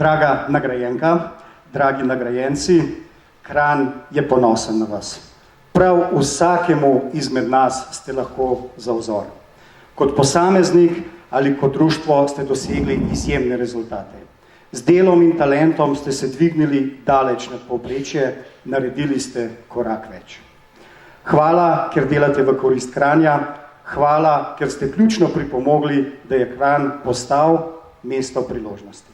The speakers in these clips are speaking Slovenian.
Draga nagrajenka, dragi nagrajenci, Kranj je ponosen na vas. Prav vsakemu izmed nas ste lahko za vzor. Kot posameznik ali kot društvo ste dosegli izjemne rezultate. Z delom in talentom ste se dvignili daleč nad povprečje, naredili ste korak več. Hvala, ker delate v korist Kranja, hvala, ker ste ključno pripomogli, da je Kranj postal mesto priložnosti.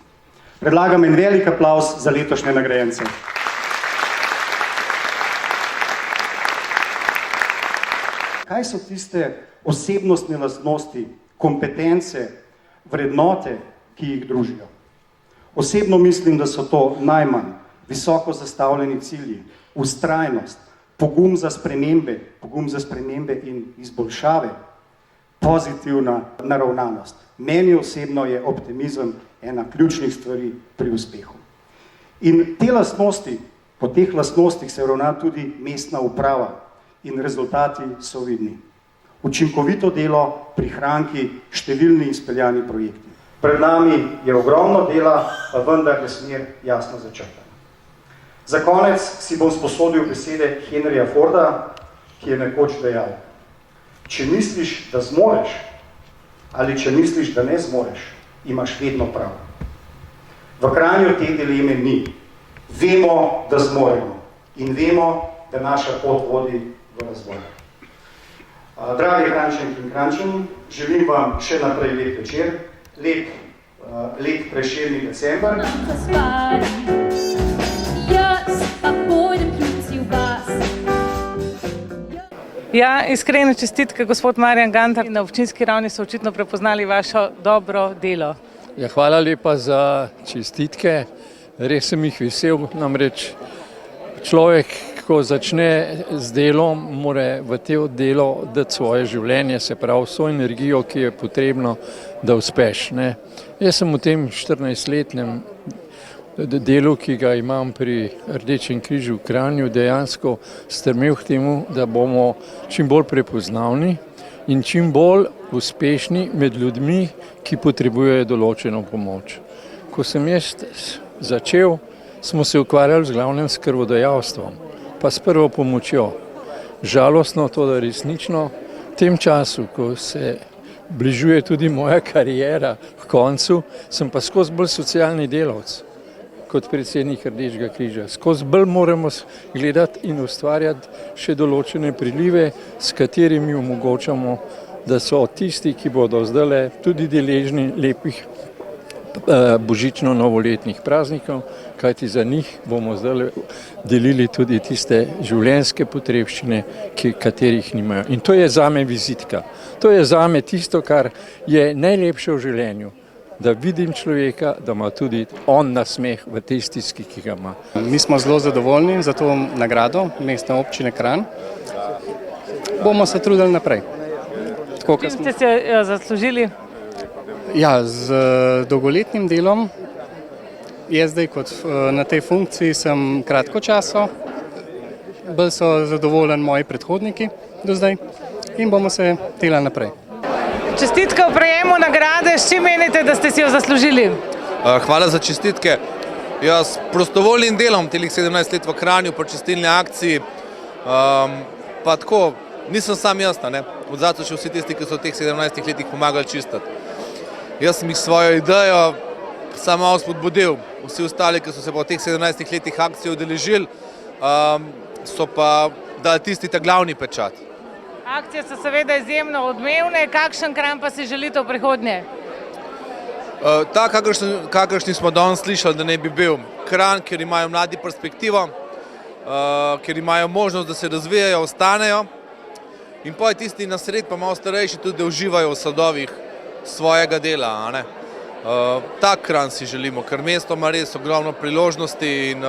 Predlagam en velik aplavz za letošnje nagrajence. Kaj so tiste osebnostne lastnosti, kompetence, vrednote, ki jih družijo? Osebno mislim, da so to najmanj visoko zastavljeni cilji, vztrajnost, pogum za spremembe in izboljšave, pozitivna naravnanost. Meni osebno je optimizem ena ključnih stvari pri uspehu. In te lastnosti, po teh lastnostih se ravna tudi mestna uprava in rezultati so vidni. Učinkovito delo, prihranki, številni izpeljani projekti. Pred nami je ogromno dela, pa vendar je smer jasno začrtana. Za konec si bom sposodil besede Henryja Forda, ki je nekoč dejal: če misliš, da zmoreš, ali če misliš, da ne zmoreš, imaš vedno prav. V Kranju te dileme ni. Vemo, da zmoremo in vemo, da naša pot vodi v razvoj. Dragi Kranjčanke in Kranjčani, želim vam še naprej lep večer, lep Prešerni december. Ja, iskrene čestitke, gospod Marjan Gantar. Na občinski ravni so očitno prepoznali vaše dobro delo. Ja, hvala lepa za čestitke. Res sem jih vesel, namreč človek, ko začne z delom, mora v te delo dati svoje življenje, se pravi vso energijo, ki je potrebno, da uspeš. Jaz sem v tem 14-letnem delu, ki ga imam pri Rdečem križu v Kranju, dejansko stremel k temu, da bomo čim bolj prepoznavni in čim bolj uspešni med ljudmi, ki potrebujejo določeno pomoč. Ko sem jaz začel, smo se ukvarjali z glavnem s krvodajalstvom, pa s prvo pomočjo. Žalostno to, da resnično v tem času, ko se bližuje tudi moja kariera v koncu, sem pa skozi bolj socialni delavec kot predsednik Rdečega križa. Skozi bolj moramo gledati in ustvarjati še določene prilive, s katerimi omogočamo, da so tisti, ki bodo zdajle tudi deležni lepih božično-novoletnih praznikov, kajti za njih bomo zdaj delili tudi tiste življenjske potrebščine, katerih nimajo. In to je zame vizitka. To je zame tisto, kar je najlepše v življenju. Da vidim človeka, da ima tudi on nasmeh v tej stiski, ki ga ima. Mi smo zelo zadovoljni za to nagrado Mestne občine Kranj. Bomo se trudili naprej. Čim ste se zaslužili? Ja, z dolgoletnim delom. Jaz zdaj kot na tej funkciji sem kratko časa. Bolj so zadovoljni moji predhodniki do zdaj in bomo se delali naprej. Čestitke v prejemu nagrade, s čim menite, da ste si jo zaslužili? Hvala za čestitke. Jaz s prostovoljnim delom telih 17 let v Kranju po čistilni akciji, pa tako, nisem sam jaz, od zadaj so še vsi tisti, ki so v teh 17 letih pomagali čistiti. Jaz sem jih svojo idejo samo spodbudil. Vsi ostali, ki so se po teh 17 letih akcije udeležili, so pa dali tisti ta glavni pečat. Akcije so seveda izjemno odmevne, kakšen Kranj pa si želite v prihodnje? Ta, kakršni smo danes slišali, da ne bi bil Kranj, kjer imajo mladi perspektivo, kjer imajo možnost, da se razvijajo, ostanejo, in pa tisti na sred, pa malo starejši, tudi da uživajo v sadovih svojega dela. Tak Kranj si želimo, ker mesto ima res ogromno priložnosti in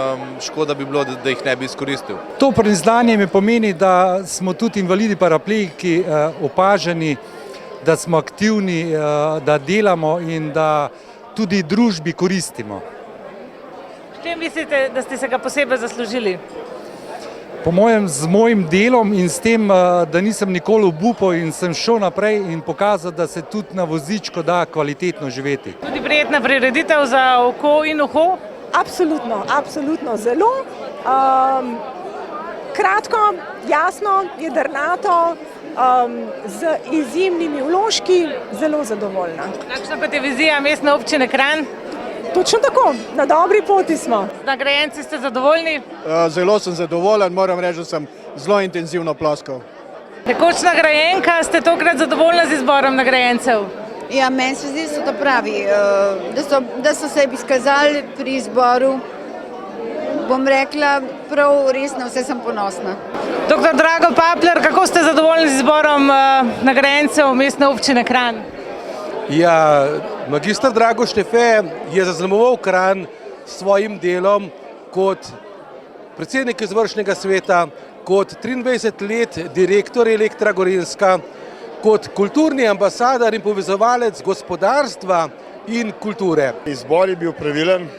škoda bi bilo, da jih ne bi izkoristil. To priznanje mi pomeni, da smo tudi invalidi paraplegiki opaženi, da smo aktivni, da delamo in da tudi družbi koristimo. S čim mislite, da ste se ga posebej zaslužili? Po mojem, z mojim delom in s tem, da nisem nikoli obupal in sem šel naprej in pokazal, da se tudi na vozičku da kvalitetno živeti. Tudi prijetna prireditev za oko in uho. Absolutno, absolutno zelo. Kratko, jasno, jedrnato, z izjemnimi vložki, zelo zadovoljna. Kakšna pa je vizija Mestne občine Kranj? Točno tako, na dobri poti smo. Z nagrajenci ste zadovoljni? Zelo sem zadovoljen, moram reči, da sem zelo intenzivno ploskal. Nekoč nagrajenka, ste tokrat zadovoljna z izborom nagrajencev? Ja, meni se zdi, da so to pravi, da so se izkazali pri izboru. Bom rekla, prav resno, vse sem ponosna. Doktor Drago Papler, kako ste zadovoljni z izborom nagrajencev Mestne občine Kranj? Ja, magister Drago Štefe je zaznamoval Kranj s svojim delom kot predsednik izvršnega sveta, kot 23 let direktor Elektra Gorenjska, kot kulturni ambasador in povezovalec gospodarstva in kulture. Izbor je bil pravilen,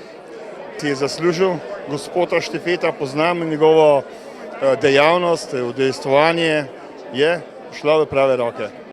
ki je zaslužil. Gospoda Štefeta poznam in njegovo dejavnost, udejstvovanje je šlo v prave roke.